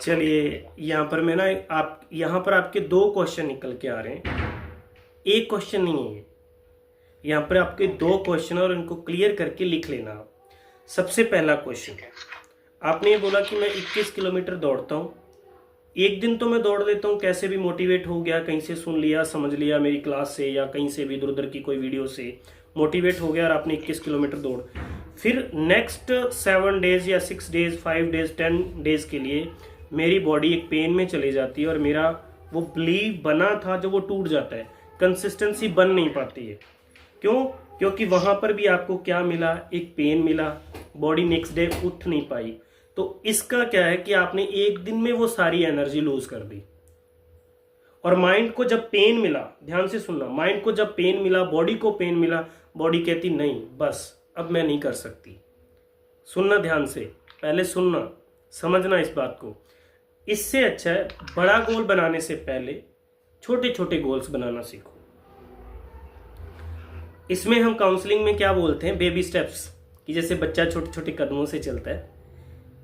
चलिए, यहाँ पर मैं ना आप यहाँ पर आपके दो क्वेश्चन निकल के आ रहे हैं, एक क्वेश्चन नहीं है ये। यहाँ पर आपके दो क्वेश्चन और इनको क्लियर करके लिख लेना आप। सबसे पहला क्वेश्चन, आपने ये बोला कि मैं 21 किलोमीटर दौड़ता हूँ। एक दिन तो मैं दौड़ लेता हूँ, कैसे भी मोटिवेट हो गया, कहीं से सुन लिया, समझ लिया मेरी क्लास से या कहीं से भी इधर उधर की कोई वीडियो से मोटिवेट हो गया और आपने 21 किलोमीटर दौड़। फिर नेक्स्ट 7 डेज या 6 डेज 5 डेज 10 डेज के लिए मेरी बॉडी एक पेन में चली जाती है और मेरा वो बिलीव बना था जो वो टूट जाता है, कंसिस्टेंसी बन नहीं पाती है। क्यों? क्योंकि वहां पर भी आपको क्या मिला, एक पेन मिला, बॉडी नेक्स्ट डे उठ नहीं पाई। तो इसका क्या है कि आपने एक दिन में वो सारी एनर्जी लूज कर दी। और माइंड को जब पेन मिला, ध्यान से सुनना, माइंड को जब पेन मिला, बॉडी को पेन मिला, बॉडी कहती नहीं बस अब मैं नहीं कर सकती। सुनना ध्यान से, पहले सुनना, समझना इस बात को। इससे अच्छा है बड़ा गोल बनाने से पहले छोटे छोटे गोल्स बनाना सीखो। इसमें हम काउंसलिंग में क्या बोलते हैं, बेबी स्टेप्स, कि जैसे बच्चा छोटे छोटे कदमों से चलता है।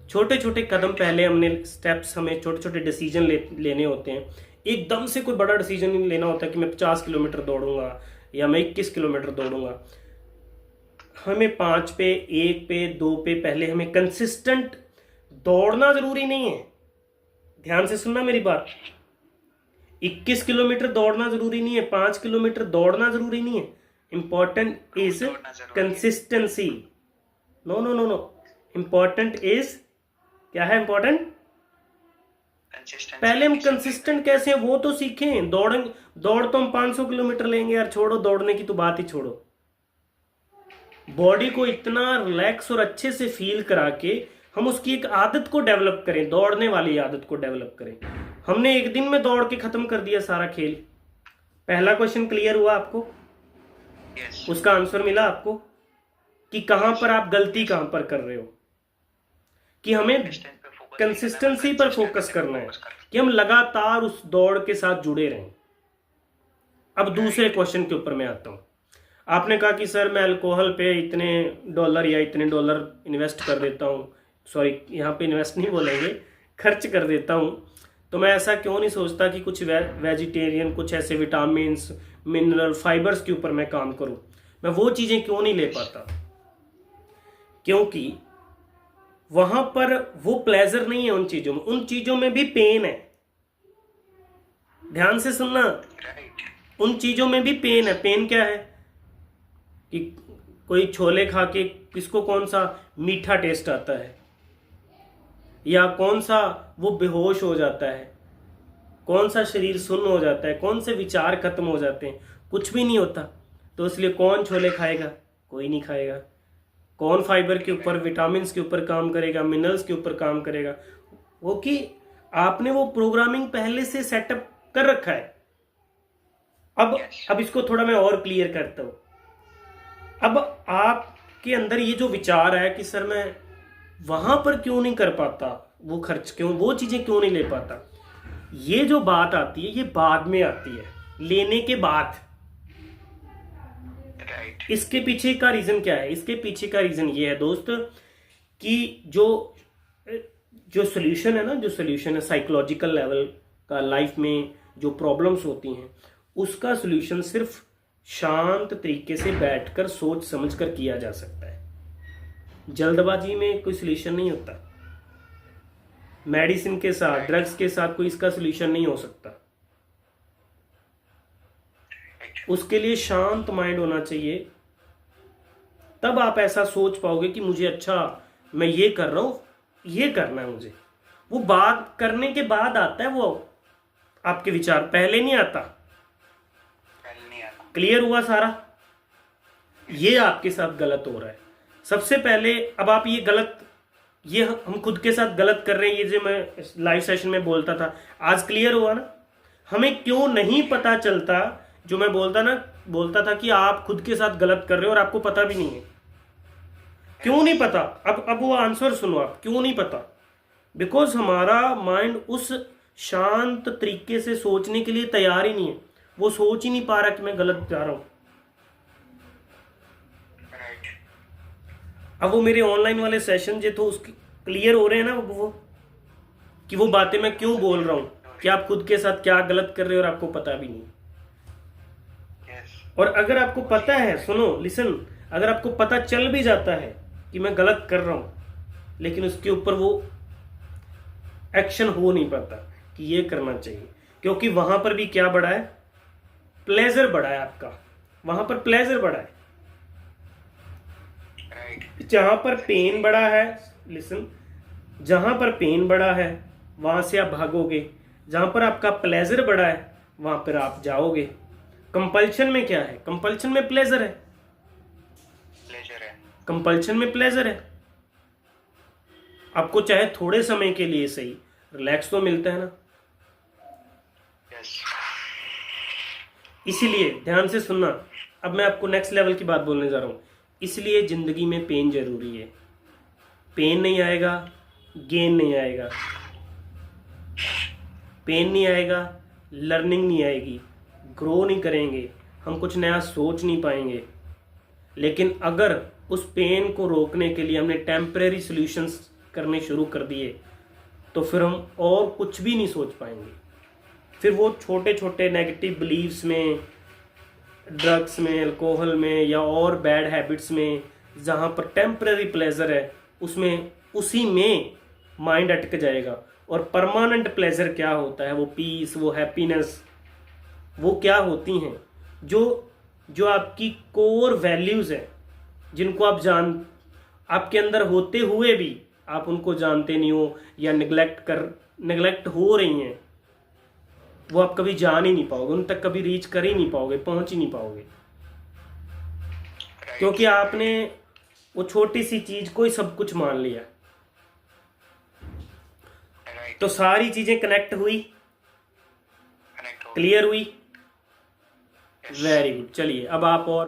छोटे छोटे कदम पहले हमने स्टेप्स, हमें छोटे छोटे डिसीजन लेने होते हैं। एकदम से कोई बड़ा डिसीजन नहीं लेना होता कि मैं 50 किलोमीटर दौड़ूंगा या मैं 21 किलोमीटर दौड़ूंगा। हमें 5 पे, 1 पे, 2 पे, पहले हमें कंसिस्टेंट दौड़ना जरूरी नहीं है। ध्यान से सुनना मेरी बात। 21 किलोमीटर दौड़ना जरूरी नहीं है, 5 किलोमीटर दौड़ना जरूरी नहीं है। Important is consistency. No no no no, important is, क्या है इंपॉर्टेंट? पहले हम कंसिस्टेंट कैसे हैं वो तो सीखें। दौड़ तो हम 500 किलोमीटर लेंगे यार, छोड़ो दौड़ने की तो बात ही छोड़ो। बॉडी को इतना रिलैक्स और अच्छे से फील करा के हम उसकी एक आदत को डेवलप करें, दौड़ने वाली आदत को डेवलप करें। हमने एक दिन में दौड़ के खत्म कर दिया सारा खेल। पहला क्वेश्चन क्लियर हुआ आपको? उसका आंसर मिला आपको कि कहां पर आप गलती कहां पर कर रहे हो, कि हमें कंसिस्टेंसी पर फोकस करना है, कि हम लगातार उस दौड़ के साथ जुड़े रहें। अब दूसरे क्वेश्चन के ऊपर मैं आता हूं। आपने कहा कि सर मैं अल्कोहल पे इतने डॉलर या इतने डॉलर इन्वेस्ट कर देता हूं, सॉरी यहाँ पे इन्वेस्ट नहीं बोलेंगे, खर्च कर देता हूं, तो मैं ऐसा क्यों नहीं सोचता कि कुछ वेजिटेरियन, कुछ ऐसे विटामिन्स, मिनरल, फाइबर्स के ऊपर मैं काम करूं। मैं वो चीजें क्यों नहीं ले पाता? क्योंकि वहां पर वो प्लेजर नहीं है उन चीजों में, उन चीजों में भी पेन है। ध्यान से सुनना, उन चीजों में भी पेन है। पेन क्या है कि कोई छोले खा के किसको कौन सा मीठा टेस्ट आता है, या कौन सा वो बेहोश हो जाता है, कौन सा शरीर सुन्न हो जाता है, कौन से विचार खत्म हो जाते हैं, कुछ भी नहीं होता। तो इसलिए कौन छोले खाएगा? कोई नहीं खाएगा। कौन फाइबर के ऊपर, विटामिन के ऊपर काम करेगा, मिनरल्स के ऊपर काम करेगा? वो कि आपने वो प्रोग्रामिंग पहले से सेटअप कर रखा है। अब इसको थोड़ा मैं और क्लियर करता हूं। अब आपके अंदर ये जो विचार है कि सर मैं वहां पर क्यों नहीं कर पाता, वो खर्च क्यों, वो चीजें क्यों नहीं ले पाता, ये जो बात आती है ये बाद में आती है, लेने के बाद। इसके पीछे का रीजन क्या है? इसके पीछे का रीजन ये है दोस्त कि जो सोल्यूशन है ना, जो सोल्यूशन है साइकोलॉजिकल लेवल का, लाइफ में जो प्रॉब्लम्स होती हैं उसका सोल्यूशन सिर्फ शांत तरीके से बैठकर सोच समझकर किया जा सकता है। जल्दबाजी में कोई सोल्यूशन नहीं होता। मेडिसिन के साथ, ड्रग्स के साथ कोई इसका सोल्यूशन नहीं हो सकता। उसके लिए शांत माइंड होना चाहिए, तब आप ऐसा सोच पाओगे कि मुझे, अच्छा मैं ये कर रहा हूं, ये करना है मुझे। वो बात करने के बाद आता है वो आपके विचार, पहले नहीं आता। क्लियर हुआ सारा? ये आपके साथ गलत हो रहा है। सबसे पहले अब आप ये गलत, ये हम खुद के साथ गलत कर रहे हैं। ये जो मैं लाइव सेशन में बोलता था, आज क्लियर हुआ ना? हमें क्यों नहीं पता चलता, जो मैं बोलता था कि आप खुद के साथ गलत कर रहे हो और आपको पता भी नहीं है। क्यों नहीं पता? अब वो आंसर सुनो आप, क्यों नहीं पता? बिकॉज हमारा माइंड उस शांत तरीके से सोचने के लिए तैयार ही नहीं है। वो सोच ही नहीं पा रहा कि मैं गलत जा रहा हूं। अब वो मेरे ऑनलाइन वाले सेशन जो तो उसके क्लियर हो रहे हैं ना, वो कि वो बातें मैं क्यों बोल रहा हूँ, कि आप खुद के साथ क्या गलत कर रहे हो और आपको पता भी नहीं। और अगर आपको पता है, सुनो लिसन, अगर आपको पता चल भी जाता है कि मैं गलत कर रहा हूं, लेकिन उसके ऊपर वो एक्शन हो नहीं पाता कि ये करना चाहिए, क्योंकि वहां पर भी क्या बढ़ा है, प्लेजर बढ़ा है आपका, वहां पर प्लेजर बढ़ा है। जहां पर पेन बढ़ा है, लिसन, जहां पर पेन बढ़ा है वहां से आप भागोगे, जहां पर आपका प्लेजर बढ़ा है वहां पर आप जाओगे। कंपल्शन में क्या है, कंपल्शन में प्लेजर है, कंपल्शन में प्लेजर है। आपको चाहे थोड़े समय के लिए सही रिलैक्स तो मिलता है ना। इसीलिए ध्यान से सुनना, अब मैं आपको नेक्स्ट लेवल की बात बोलने जा रहा हूं। इसलिए जिंदगी में पेन जरूरी है। पेन नहीं आएगा गेन नहीं आएगा, पेन नहीं आएगा लर्निंग नहीं आएगी, ग्रो नहीं करेंगे, हम कुछ नया सोच नहीं पाएंगे। लेकिन अगर उस पेन को रोकने के लिए हमने टेम्परेरी सॉल्यूशंस करने शुरू कर दिए तो फिर हम और कुछ भी नहीं सोच पाएंगे। फिर वो छोटे छोटे नेगेटिव बिलीव्स में, ड्रग्स में, अल्कोहल में या और बैड हैबिट्स में, जहाँ पर टेम्परेरी प्लेजर है उसमें, उसी में माइंड अटक जाएगा। और परमानेंट प्लेजर क्या होता है, वो पीस, वो हैप्पीनेस, वो क्या होती हैं, जो आपकी कोर वैल्यूज़ है, जिनको आप आपके अंदर होते हुए भी आप उनको जानते नहीं हो या निगलेक्ट हो रही हैं, वो आप कभी जान ही नहीं पाओगे, उन तक कभी रीच कर ही नहीं पाओगे, पहुंच ही नहीं पाओगे, क्योंकि आपने वो छोटी सी चीज को ही सब कुछ मान लिया। तो सारी चीजें कनेक्ट हुई, क्लियर हुई, वेरी गुड। चलिए अब आप और